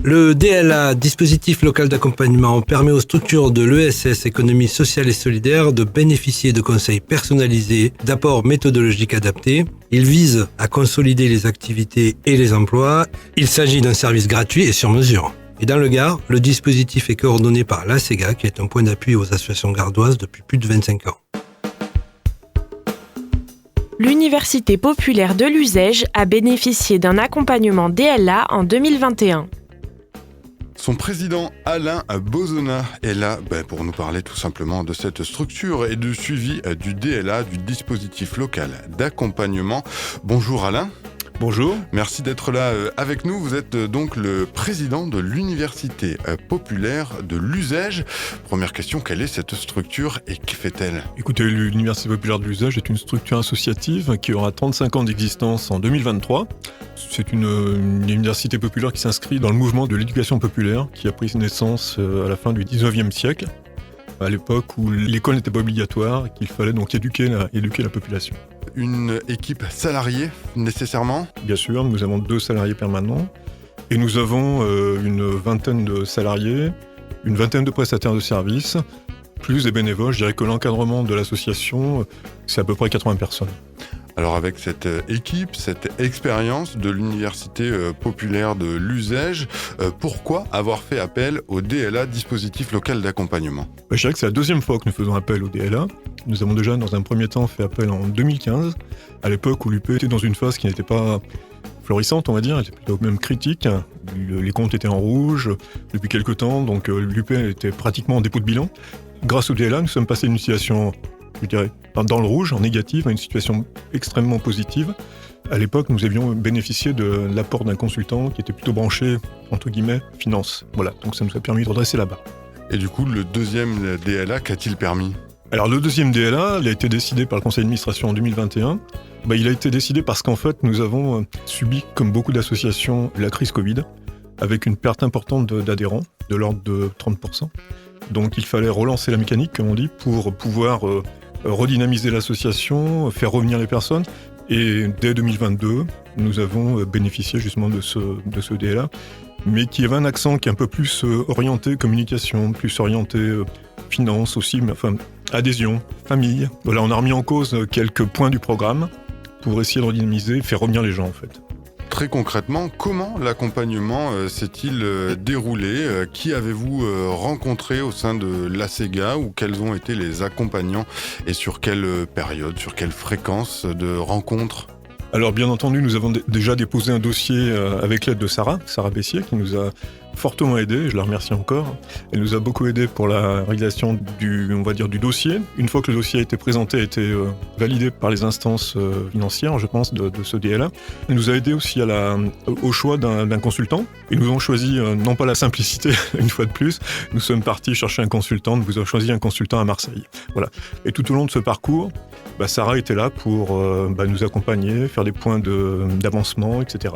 Le DLA, dispositif local d'accompagnement, permet aux structures de l'ESS Économie sociale et solidaire de bénéficier de conseils personnalisés, d'apports méthodologiques adaptés. Il vise à consolider les activités et les emplois. Il s'agit d'un service gratuit et sur mesure. Et dans le Gard, le dispositif est coordonné par l'ACEGA, qui est un point d'appui aux associations gardoises depuis plus de 25 ans. L'Université populaire de l'Uzège a bénéficié d'un accompagnement DLA en 2021. Son président Alain Bozona est là pour nous parler tout simplement de cette structure et du suivi du DLA, du dispositif local d'accompagnement. Bonjour Alain. Bonjour. Merci d'être là avec nous. Vous êtes donc le président de l'Université populaire de l'Uzège. Première question, quelle est cette structure et que fait-elle ? Écoutez, l'Université populaire de l'Uzège est une structure associative qui aura 35 ans d'existence en 2023. C'est une université populaire qui s'inscrit dans le mouvement de l'éducation populaire qui a pris naissance à la fin du 19e siècle, à l'époque où l'école n'était pas obligatoire et qu'il fallait donc éduquer la population. Une équipe salariée, nécessairement ? Bien sûr, nous avons 2 salariés permanents et nous avons une vingtaine de salariés, une vingtaine de prestataires de services, plus des bénévoles. Je dirais que l'encadrement de l'association, c'est à peu près 80 personnes. Alors avec cette équipe, cette expérience de l'Université populaire de l'Uzège, pourquoi avoir fait appel au DLA, dispositif local d'accompagnement ? Je dirais que c'est la 2e fois que nous faisons appel au DLA. Nous avons déjà dans un premier temps fait appel en 2015, à l'époque où l'UP était dans une phase qui n'était pas florissante, on va dire, elle était plutôt même critique. Les comptes étaient en rouge depuis quelques temps, donc l'UP était pratiquement en dépôt de bilan. Grâce au DLA, nous sommes passés d'une situation, je dirais, dans le rouge, en négative, à une situation extrêmement positive. À l'époque, nous avions bénéficié de l'apport d'un consultant qui était plutôt branché, entre guillemets, finance. Voilà, donc ça nous a permis de redresser la barre. Et du coup, le 2e DLA, qu'a-t-il permis ? Alors le 2e DLA, il a été décidé par le conseil d'administration en 2021. Il a été décidé parce qu'en fait, nous avons subi, comme beaucoup d'associations, la crise Covid, avec une perte importante d'adhérents, de l'ordre de 30%. Donc il fallait relancer la mécanique, comme on dit, pour pouvoir redynamiser l'association, faire revenir les personnes. Et dès 2022, nous avons bénéficié justement de ce DLA, mais qui avait un accent qui est un peu plus orienté communication, plus orienté finance aussi, mais enfin adhésion, famille. Voilà, on a remis en cause quelques points du programme pour essayer de redynamiser, faire revenir les gens en fait. Très concrètement, comment l'accompagnement s'est-il déroulé ? Qui avez-vous rencontré au sein de l'ACEGA ou quels ont été les accompagnants et sur quelle période, sur quelle fréquence de rencontres ? Alors bien entendu, nous avons déjà déposé un dossier avec l'aide de Sarah Bessier, qui nous a fortement aidé, je la remercie encore. Elle nous a beaucoup aidé pour la réalisation du dossier. Une fois que le dossier a été présenté, a été validé par les instances financières, je pense, de ce DLA. Elle nous a aidé aussi au choix d'un consultant. Ils nous ont choisi, non pas la simplicité, une fois de plus, nous sommes partis chercher un consultant, nous avons choisi un consultant à Marseille. Voilà. Et tout au long de ce parcours, Sarah était là pour nous accompagner, faire des points d'avancement, etc.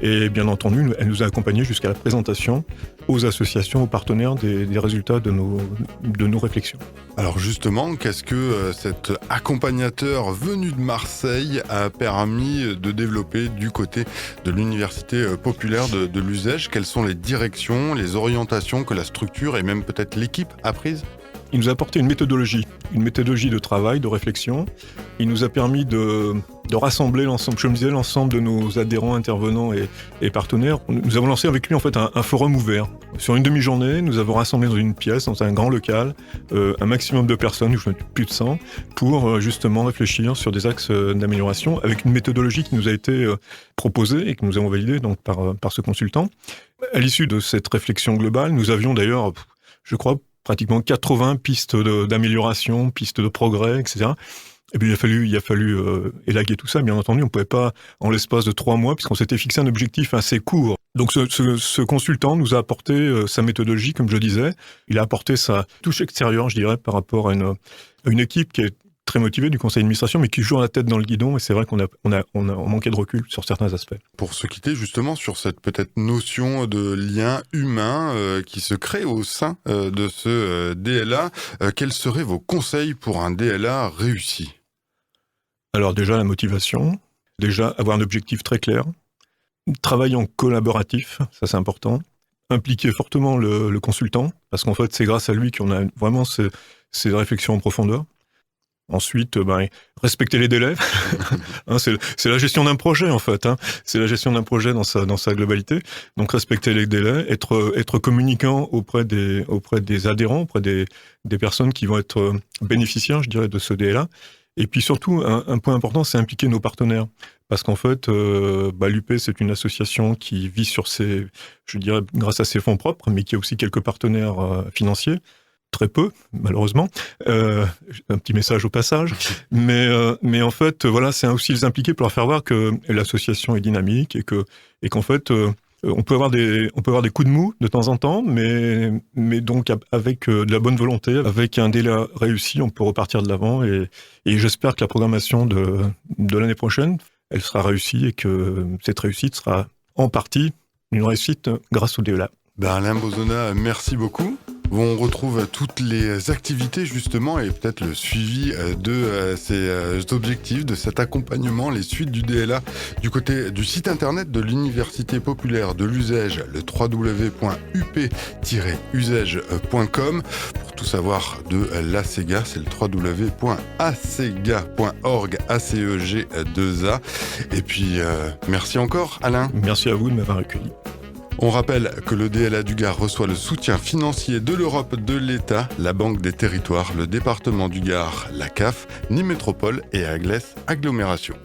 Et bien entendu, elle nous a accompagnés jusqu'à la présentation aux associations, aux partenaires des résultats de nos réflexions. Alors justement, qu'est-ce que cet accompagnateur venu de Marseille a permis de développer du côté de l'Université populaire de l'Uzège ? Quelles sont les directions, les orientations que la structure et même peut-être l'équipe a prises ? Il nous a apporté une méthodologie de travail, de réflexion. Il nous a permis de rassembler l'ensemble de nos adhérents, intervenants et partenaires. Nous avons lancé avec lui en fait un forum ouvert. Sur une demi-journée, nous avons rassemblé dans une pièce, dans un grand local, un maximum de personnes, plus de 100, pour justement réfléchir sur des axes d'amélioration avec une méthodologie qui nous a été proposée et que nous avons validée donc par ce consultant. À l'issue de cette réflexion globale, nous avions d'ailleurs, je crois, pratiquement 80 pistes d'amélioration, pistes de progrès, etc. Et puis il a fallu élaguer tout ça. Bien entendu, on ne pouvait pas, en l'espace de 3 mois, puisqu'on s'était fixé un objectif assez court. Donc ce consultant nous a apporté sa méthodologie, comme je disais. Il a apporté sa touche extérieure, je dirais, par rapport à une équipe qui est très motivé du conseil d'administration, mais qui joue la tête dans le guidon, et c'est vrai qu'on manquait de recul sur certains aspects. Pour se quitter justement sur cette peut-être notion de lien humain qui se crée au sein de ce DLA, quels seraient vos conseils pour un DLA réussi ? Alors déjà la motivation, déjà avoir un objectif très clair, travailler en collaboratif, ça c'est important, impliquer fortement le consultant, parce qu'en fait, c'est grâce à lui qu'on a vraiment ces réflexions en profondeur. Ensuite, respecter les délais. C'est la gestion d'un projet, en fait. C'est la gestion d'un projet dans sa globalité. Donc, respecter les délais, être communicant auprès des adhérents, auprès des personnes qui vont être bénéficiaires, je dirais, de ce délai-là. Et puis surtout, un point important, c'est impliquer nos partenaires. Parce qu'en fait, l'UP, c'est une association qui vit grâce à ses fonds propres, mais qui a aussi quelques partenaires financiers. Très peu, malheureusement. Un petit message au passage. Mais en fait, c'est aussi les impliquer pour leur faire voir que l'association est dynamique et qu'en fait, on peut avoir des coups de mou de temps en temps, mais donc avec de la bonne volonté, avec un délai réussi, on peut repartir de l'avant et j'espère que la programmation de l'année prochaine, elle sera réussie et que cette réussite sera en partie une réussite grâce au DELA. Alain Bozona, merci beaucoup. On retrouve toutes les activités justement et peut-être le suivi de ces objectifs, de cet accompagnement, les suites du DLA du côté du site internet de l'Université populaire de l'Uzège, le www.up-usège.com. Pour tout savoir de l'ACEGA, c'est le www.acega.org, ACEG2A. Et puis, merci encore Alain. Merci à vous de m'avoir accueilli. On rappelle que le DLA du Gard reçoit le soutien financier de l'Europe, de l'État, la Banque des Territoires, le département du Gard, la CAF, Nîmes Métropole et Agles Agglomération.